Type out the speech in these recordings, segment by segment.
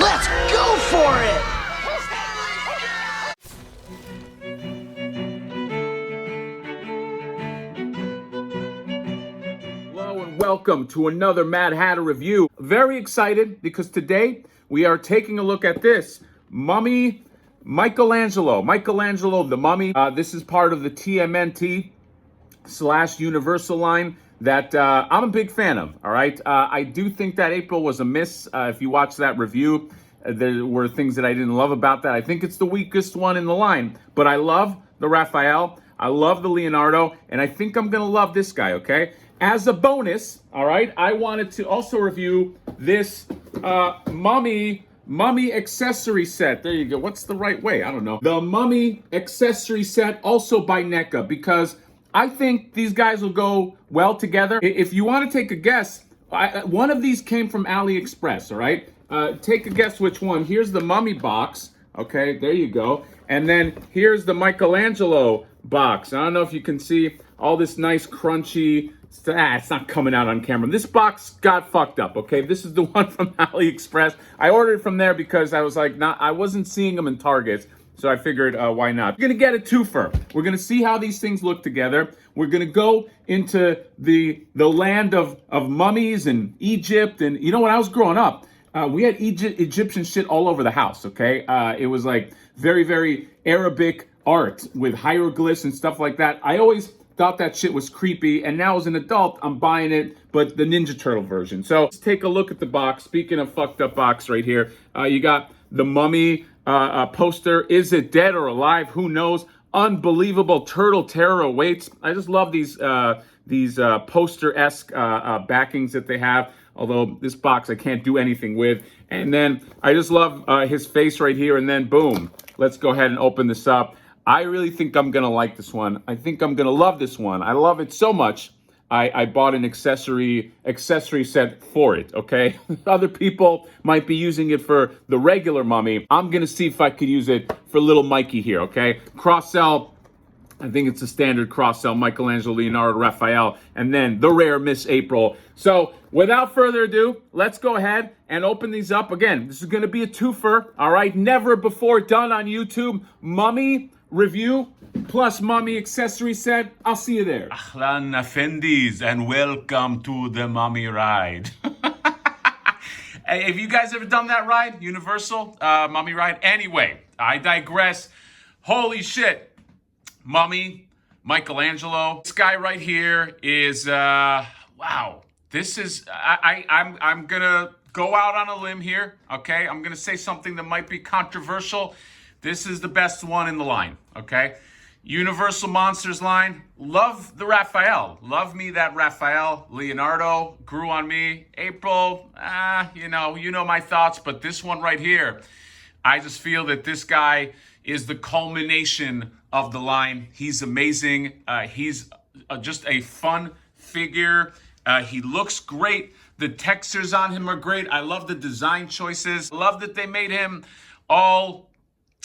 Let's go for it! Hello and welcome to another Mad Hatter review. Very excited because today we are taking a look at this Mummy Michelangelo the Mummy. This is part of the TMNT / Universal line that I'm a big fan of, all right? I do think that April was a miss. If you watch that review, there were things that I didn't love about that. I think it's the weakest one in the line, but I love the Raphael, I love the Leonardo, and I think I'm gonna love this guy, okay? As a bonus, all right, I wanted to also review this Mummy accessory set. There you go. What's the right way? I don't know. The Mummy accessory set, also by NECA, because I think these guys will go well together. If you want to take a guess, one of these came from AliExpress, all right? Take a guess which one. Here's the Mummy box. Okay, there you go. And then here's the Michelangelo box. I don't know if you can see all this nice crunchy... it's not coming out on camera. This box got fucked up, okay? This is the one from AliExpress. I ordered it from there because I was like, I wasn't seeing them in Target. So I figured, why not? We're gonna get a twofer. We're gonna see how these things look together. We're gonna go into the land of mummies and Egypt. And you know, when I was growing up, we had Egyptian shit all over the house, okay? It was like very, very Arabic art with hieroglyphs and stuff like that. I always thought that shit was creepy, and now as an adult, I'm buying it, but the Ninja Turtle version. So let's take a look at the box. Speaking of fucked up box right here, you got the Mummy poster. Is it dead or alive? Who knows? Unbelievable turtle terror awaits. I just love these poster-esque backings that they have. Although this box I can't do anything with. And then I just love his face right here. And then boom, let's go ahead and open this up. I really think I'm gonna like this one. I think I'm gonna love this one. I love it so much. I bought an accessory set for it, okay? Other people might be using it for the regular Mummy. I'm gonna see if I could use it for little Mikey here, okay? Cross-sell, I think it's a standard cross-sell, Michelangelo, Leonardo, Raphael, and then the rare Miss April. So without further ado, let's go ahead and open these up. Again, this is gonna be a twofer, all right? Never before done on YouTube. Mummy review plus Mummy accessory set. I'll see you there. Ahlan Effendis, and welcome to the Mummy ride. Hey, have you guys ever done that ride? Universal Mummy ride? Anyway, I digress. Holy shit. Mummy, Michelangelo. This guy right here is, wow. This is, I'm gonna go out on a limb here, okay? I'm gonna say something that might be controversial. This is the best one in the line, okay? Universal Monsters line. Love the Raphael. Love me that Raphael. Leonardo grew on me. April, you know my thoughts, but this one right here, I just feel that this guy is the culmination of the line. He's amazing. He's just a fun figure. He looks great. The textures on him are great. I love the design choices. Love that they made him all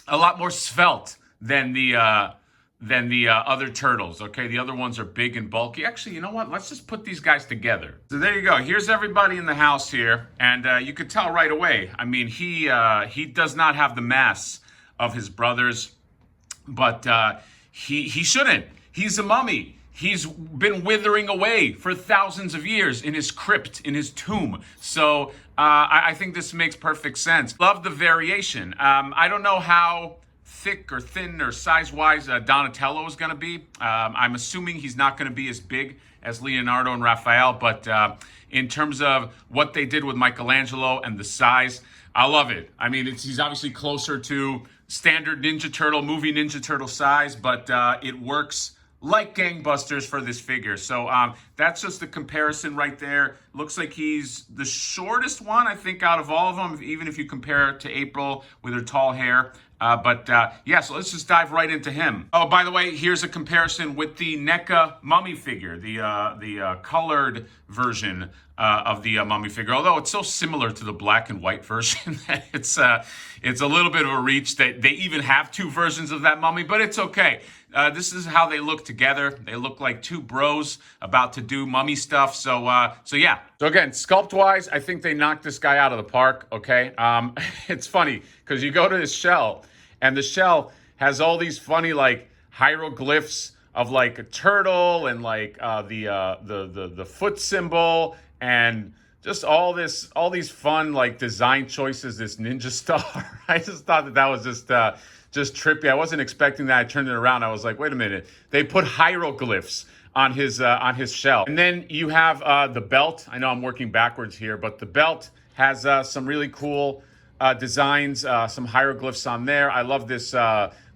a lot more svelte than the other turtles, okay? The other ones are big and bulky. Actually, you know what? Let's just put these guys together. So there you go. Here's everybody in the house here, and you could tell right away. I mean, he does not have the mass of his brothers, but he shouldn't. He's a mummy. He's been withering away for thousands of years in his crypt, in his tomb. So I think this makes perfect sense. Love the variation. I don't know how thick or thin or size-wise Donatello is going to be. I'm assuming he's not going to be as big as Leonardo and Raphael, but in terms of what they did with Michelangelo and the size, I love it. I mean, he's obviously closer to standard movie Ninja Turtle size, but it works like gangbusters for this figure. So that's just the comparison right there. Looks like he's the shortest one, I think, out of all of them, even if you compare it to April with her tall hair. Yeah, so let's just dive right into him. Oh, by the way, here's a comparison with the NECA mummy figure, the colored version of the mummy figure. Although it's so similar to the black and white version that it's a little bit of a reach that they even have two versions of that mummy, but it's okay. this is how they look together. They look like two bros about to do mummy stuff. So yeah. So again, sculpt-wise, I think they knocked this guy out of the park, okay? It's funny, because you go to this shell, and the shell has all these funny, like, hieroglyphs of, like, a turtle and, like, the foot symbol and just all these fun, like, design choices, this ninja star. I just thought that was just trippy. I wasn't expecting that. I turned it around. I was like, wait a minute. They put hieroglyphs on his shell. And then you have the belt. I know I'm working backwards here, but the belt has some really cool designs, some hieroglyphs on there. I love this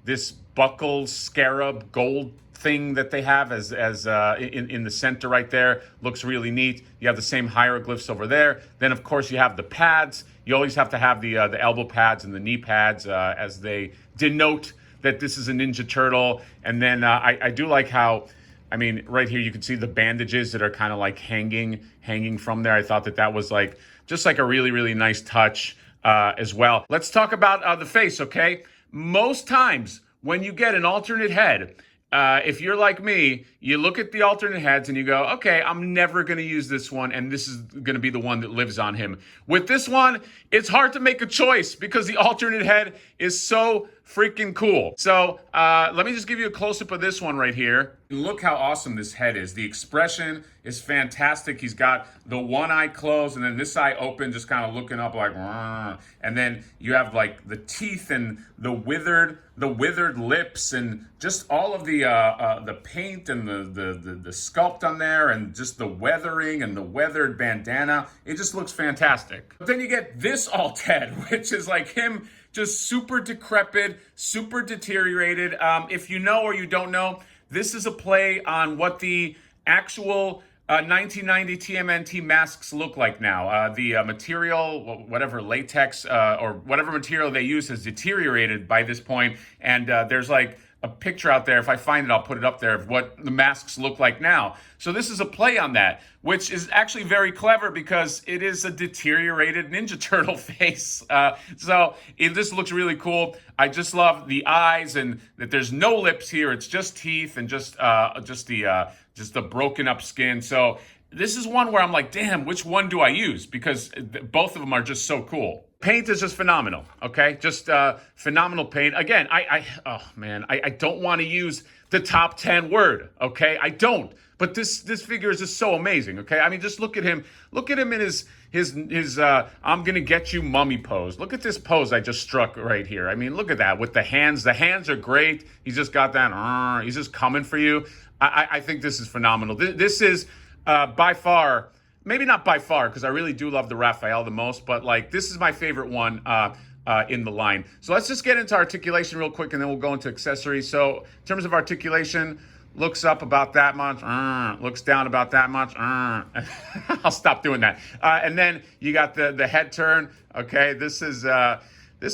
this buckle scarab gold thing that they have as in the center right there. Looks really neat. You have the same hieroglyphs over there. Then of course you have the pads. You always have to have the elbow pads and the knee pads as they denote that this is a Ninja Turtle. And then I do like how, I mean, right here you can see the bandages that are kind of like hanging from there. I thought that was like just like a really nice touch as well. Let's talk about the face, okay? Most times when you get an alternate head, if you're like me, you look at the alternate heads and you go, okay, I'm never going to use this one, and this is going to be the one that lives on him. With this one, it's hard to make a choice because the alternate head is so freaking cool. So let me just give you a close-up of this one right here. Look how awesome this head is. The expression is fantastic. He's got the one eye closed and then this eye open, just kind of looking up like, "Rrr." And then you have like the teeth and the withered lips and just all of the paint and the sculpt on there and just the weathering and the weathered bandana. It just looks fantastic. But then you get this alt head, which is like him just super decrepit, super deteriorated. If you know or you don't know, this is a play on what the actual 1990 TMNT masks look like now. The material, whatever latex or whatever material they use has deteriorated by this point, and there's like a picture out there. If I find it, I'll put it up there of what the masks look like now. So this is a play on that, which is actually very clever because it is a deteriorated Ninja Turtle face. So this looks really cool. I just love the eyes and that there's no lips here. It's just teeth and just the broken up skin. So this is one where I'm like, damn, which one do I use? Because both of them are just so cool. Paint is just phenomenal, okay? Just phenomenal paint. Again, I don't want to use the top 10 word, okay? I don't. But this figure is just so amazing, okay? I mean, just look at him. Look at him in his I'm gonna get you mummy pose. Look at this pose I just struck right here. I mean, look at that with the hands. The hands are great. He's just got that. He's just coming for you. I think this is phenomenal. This is by far. Maybe not by far, because I really do love the Raphael the most, but like this is my favorite one in the line. So let's just get into articulation real quick, and then we'll go into accessories. So in terms of articulation, looks up about that much, looks down about that much. I'll stop doing that. And then you got the head turn. Okay, this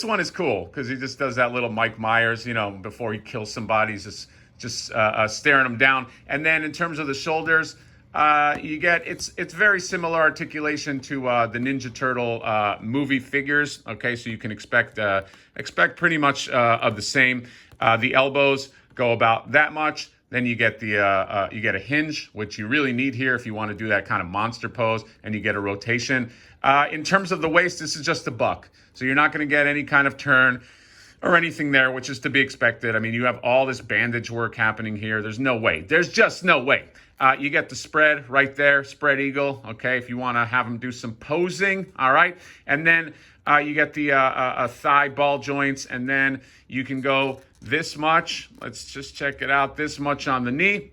one is cool because he just does that little Mike Myers, you know, before he kills somebody, he's just staring him down. And then in terms of the shoulders, you get it's very similar articulation to the Ninja Turtle movie figures. Okay, so you can expect pretty much of the same. The elbows go about that much. Then you get you get a hinge, which you really need here if you want to do that kind of monster pose, and you get a rotation. In terms of the waist, this is just a buck, so you're not going to get any kind of turn or anything there, which is to be expected. I mean, you have all this bandage work happening here. There's no way. There's just no way. You get the spread right there, spread eagle, okay, if you want to have them do some posing, all right? And then you get the thigh ball joints, and then you can go this much. Let's just check it out, this much on the knee.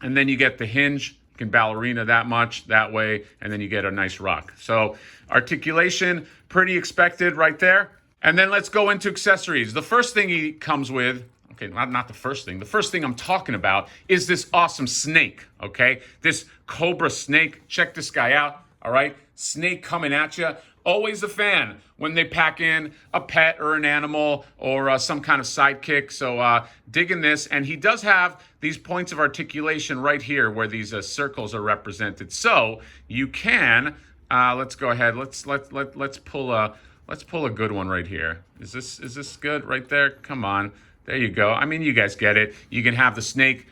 And then you get the hinge. You can ballerina that much, that way, and then you get a nice rock. So articulation, pretty expected right there. And then let's go into accessories. The first thing he comes with, okay, not the first thing. The first thing I'm talking about is this awesome snake, okay? This cobra snake. Check this guy out, all right? Snake coming at you. Always a fan when they pack in a pet or an animal or some kind of sidekick. So digging this. And he does have these points of articulation right here where these circles are represented. So you can, let's go ahead. Let's pull a good one right here. Is this good right there? Come on. There you go. I mean, you guys get it. You can have the snake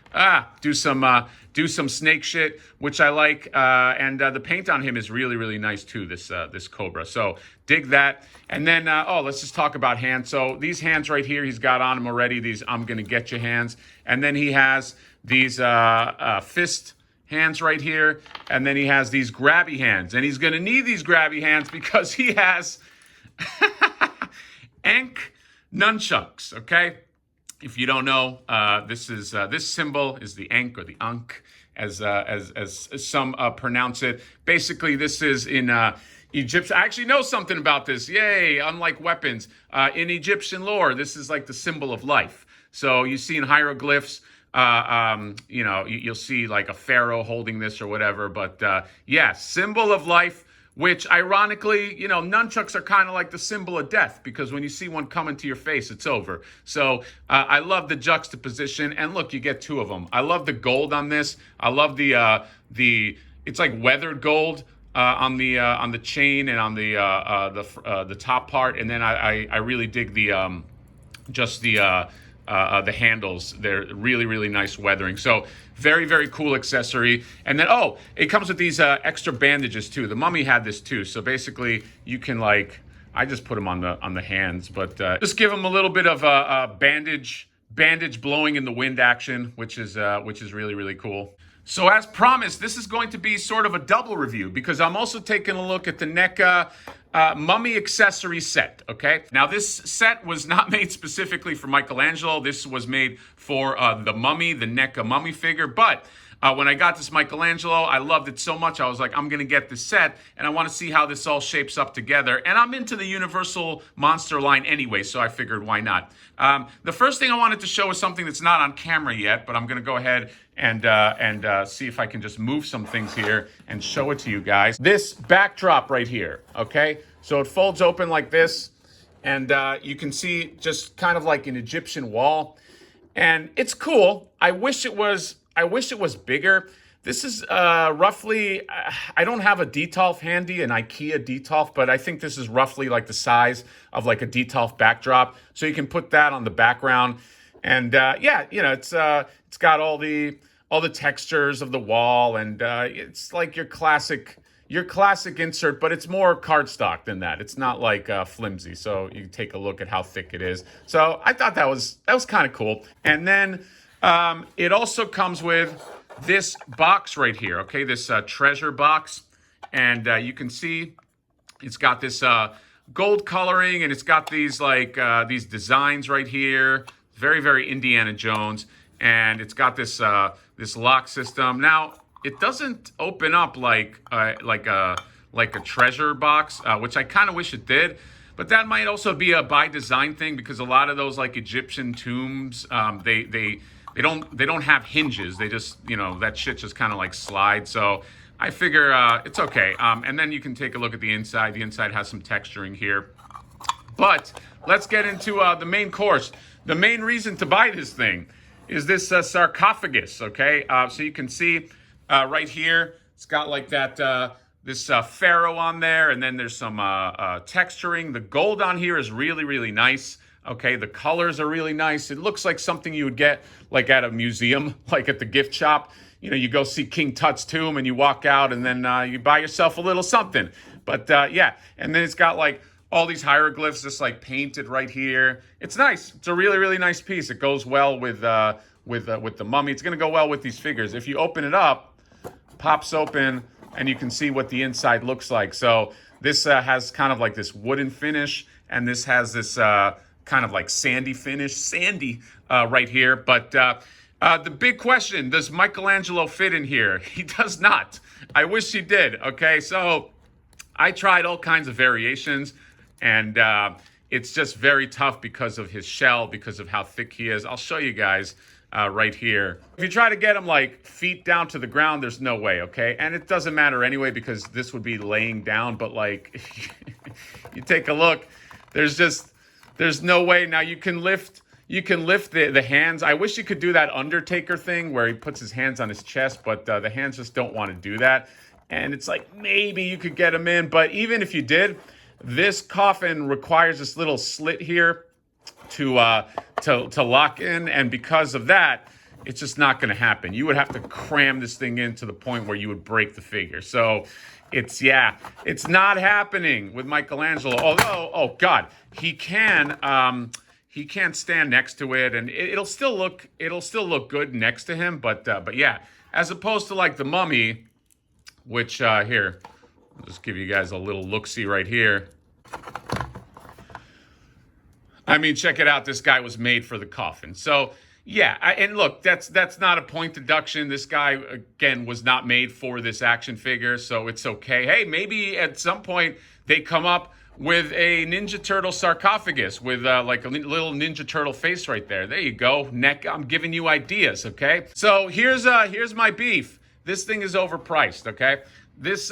do some snake shit, which I like. And the paint on him is really, really nice too. This cobra. So dig that. And then let's just talk about hands. So these hands right here, he's got on him already. These I'm gonna get you hands. And then he has these fist hands right here. And then he has these grabby hands. And he's gonna need these grabby hands because he has Ankh nunchucks. Okay. If you don't know, this symbol is the Ankh or the Ankh, as some pronounce it. Basically, this is in Egyptian. I actually know something about this. Yay! Unlike weapons, in Egyptian lore, this is like the symbol of life. So you see in hieroglyphs, you'll see like a pharaoh holding this or whatever. But yeah, symbol of life. Which, ironically, nunchucks are kind of like the symbol of death, because when you see one come into your face, it's over. So I love the juxtaposition, and look, you get two of them. I love the gold on this. I love the it's like weathered gold on the chain and on the top part, and then I really dig the handles. They're really, really nice weathering. So very, very cool accessory. And then, it comes with these extra bandages too. The Mummy had this too. So basically you can I just put them on the hands, but just give them a little bit of bandage blowing in the wind action, which is really, really cool. So as promised, this is going to be sort of a double review because I'm also taking a look at the NECA Mummy Accessory set, okay? Now, this set was not made specifically for Michelangelo. This was made for the Mummy, the NECA Mummy figure, but when I got this Michelangelo, I loved it so much, I was like, I'm gonna get this set, and I wanna see how this all shapes up together. And I'm into the Universal Monster line anyway, so I figured, why not? The first thing I wanted to show is something that's not on camera yet, but I'm gonna go ahead and see if I can just move some things here and show it to you guys. This backdrop right here, okay? So it folds open like this, and you can see just kind of like an Egyptian wall. And it's cool. I wish it was bigger. This is roughly, I don't have a Detolf handy, an IKEA Detolf, but I think this is roughly like the size of like a Detolf backdrop. So you can put that on the background. And it's got all the textures of the wall, and it's like your classic insert, but it's more cardstock than that. It's not like flimsy. So you take a look at how thick it is. So I thought that was kind of cool. And then it also comes with this box right here, okay? This treasure box. And you can see it's got this gold coloring, and it's got these these designs right here. Very, very Indiana Jones. And it's got this this lock system. Now, it doesn't open up like a treasure box, which I kind of wish it did. But that might also be a by design thing, because a lot of those like Egyptian tombs, they don't have hinges. They just, that shit just kind of like slides. So I figure it's okay. And then you can take a look at the inside. The inside has some texturing here. But let's get into the main course. The main reason to buy this thing is this sarcophagus, okay? So you can see right here, it's got like that, this pharaoh on there, and then there's some texturing. The gold on here is really, really nice. Okay, the colors are really nice. It looks like something you would get like at a museum, like at the gift shop. You go see King Tut's tomb and you walk out, and then you buy yourself a little something. But yeah, and then it's got like all these hieroglyphs just like painted right here. It's nice. It's a really, really nice piece. It goes well with the Mummy. It's gonna go well with these figures. If you open it up, pops open, and you can see what the inside looks like. So this has kind of like this wooden finish, and this has this kind of like sandy finish, right here. But the big question, does Michelangelo fit in here? He does not. I wish he did, okay? So I tried all kinds of variations, and it's just very tough because of his shell, because of how thick he is. I'll show you guys right here. If you try to get him like feet down to the ground, there's no way, okay? And it doesn't matter anyway, because this would be laying down, but like, you take a look, there's no way. Now you can lift the hands. I wish you could do that Undertaker thing where he puts his hands on his chest, but the hands just don't want to do that. And it's like, maybe you could get him in, but even if you did, this coffin requires this little slit here to lock in, and because of that, it's just not going to happen. You would have to cram this thing in to the point where you would break the figure. So it's not happening with Michelangelo. Although, oh God, he can stand next to it, and it'll still look good next to him. But yeah, as opposed to like the Mummy, which here, I'll just give you guys a little look-see right here. I mean, check it out. This guy was made for the coffin. So yeah, and look, that's not a point deduction. This guy, again, was not made for this action figure, so it's okay. Hey, maybe at some point they come up with a Ninja Turtle sarcophagus with like a little Ninja Turtle face right there. There you go. I'm giving you ideas, okay? So here's my beef. This thing is overpriced, okay? This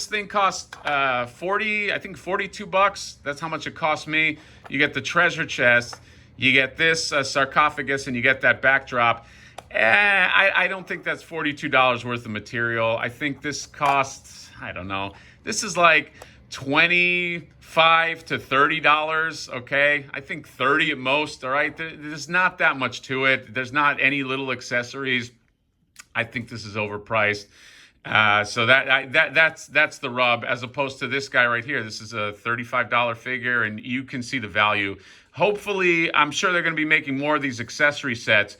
thing cost I think $42. That's how much it cost me. You get the treasure chest, you get this sarcophagus, and you get that backdrop. I don't think that's $42 worth of material. I think this costs, I don't know. This is like $25 to $30, okay? I think 30 at most, all right? There's not that much to it. There's not any little accessories. I think this is overpriced. So that's the rub, as opposed to this guy right here. This is a $35 figure, and you can see the value. Hopefully, I'm sure they're going to be making more of these accessory sets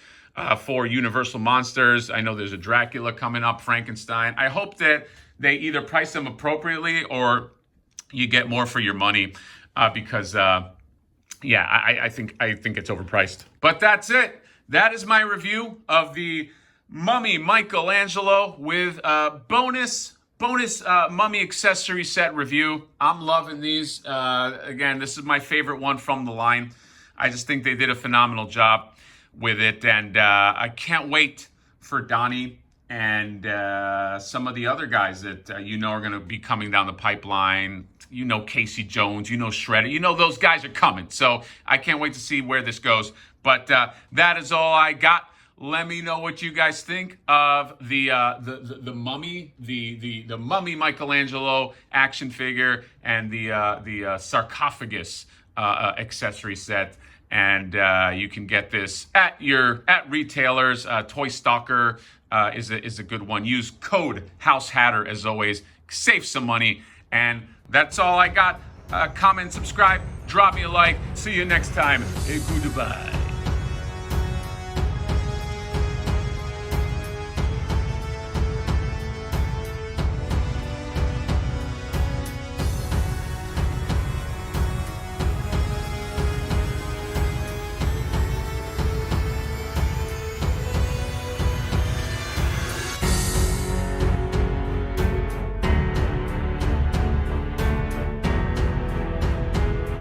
for Universal Monsters. I know there's a Dracula coming up, Frankenstein. I hope that they either price them appropriately or you get more for your money, because yeah, I think it's overpriced. But that's it. That is my review of the Mummy Michelangelo with bonus Mummy accessory set review. I'm loving these. Again, this is my favorite one from the line. I just think they did a phenomenal job with it, and I can't wait for Donnie and some of the other guys that you know are going to be coming down the pipeline. You know Casey Jones, you know Shredder, you know those guys are coming. So I can't wait to see where this goes. But that is all I got. Let me know what you guys think of the Mummy, the Mummy Michelangelo action figure, and the sarcophagus accessory set. And you can get this at retailers. Toy Stalker is a good one. Use code HouseHatter as always. Save some money. And that's all I got. Comment, subscribe, drop me a like. See you next time. Hey, goodbye.